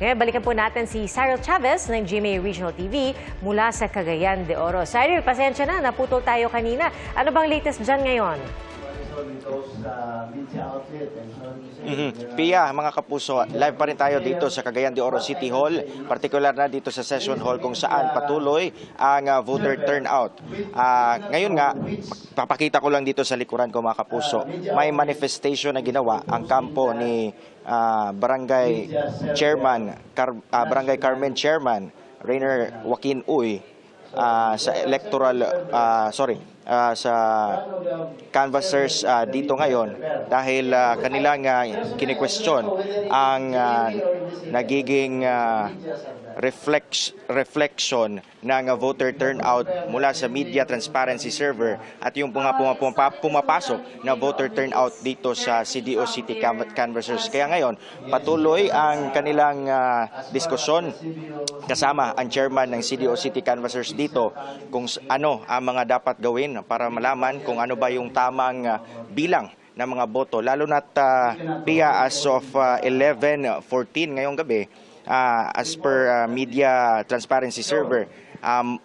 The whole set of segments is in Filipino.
Ngayon, balikan po natin si Cyril Chavez ng GMA Regional TV mula sa Cagayan de Oro. Cyril, pasensya na, naputol tayo kanina. Ano bang latest dyan ngayon? Pia, mga kapuso, live pa rin tayo dito sa Cagayan de Oro City Hall, partikular na dito sa Session Hall kung saan patuloy ang voter turnout. Ngayon nga, papakita ko lang dito sa likuran ko mga kapuso, may manifestation na ginawa ang kampo ni Barangay Carmen Chairman Rainer Joaquin Uy sa sa canvassers dito ngayon dahil kanilang kini-question ang nagiging reflection ng voter turnout mula sa media transparency server at yung pumapasok na voter turnout dito sa CDO City canvassers. Kaya ngayon, patuloy ang kanilang diskusyon kasama ang chairman ng CDO City canvassers dito kung ano ang mga dapat gawin para malaman kung ano ba yung tamang bilang ng mga boto. Lalo na't Pia, as of 11:14 ngayong gabi, as per media transparency server,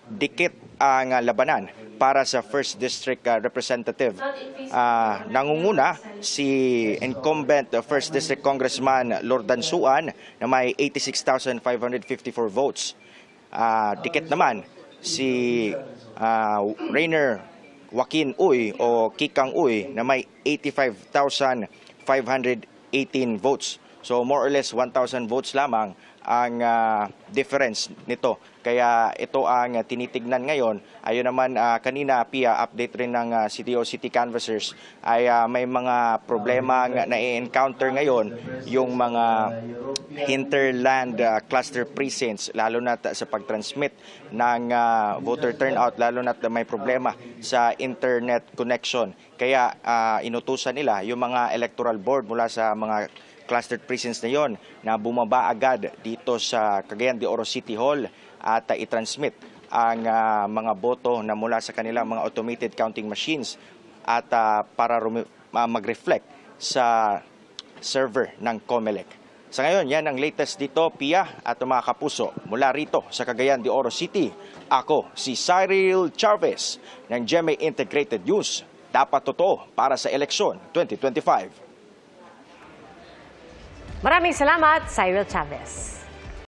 dikit ang labanan para sa 1st District Representative. Nangunguna si incumbent 1st District Congressman Lordan Suan na may 86,554 votes. Dikit naman si Rainer Joaquin Uy o Kikang Uy na may 85,518 votes. So more or less 1,000 votes lamang ang difference nito. Kaya ito ang tinitignan ngayon. Ayun naman kanina, Pia, update rin ng CDO City Canvassers ay may mga problema na-encounter ngayon yung mga hinterland cluster precincts, lalo na sa pag-transmit ng voter turnout, lalo na may problema sa internet connection. Kaya inutusan nila yung mga electoral board mula sa mga clustered precincts na yon na bumaba agad dito sa Cagayan de Oro City Hall at i-transmit ang mga boto na mula sa kanilang mga automated counting machines at para mag-reflect sa server ng COMELEC. Sa ngayon, yan ang latest dito, Pia, at mga kapuso. Mula rito sa Cagayan de Oro City, ako si Cyril Chavez ng GMA Integrated News. Dapat totoo para sa eleksyon 2025. Maraming salamat, Cyril Chavez.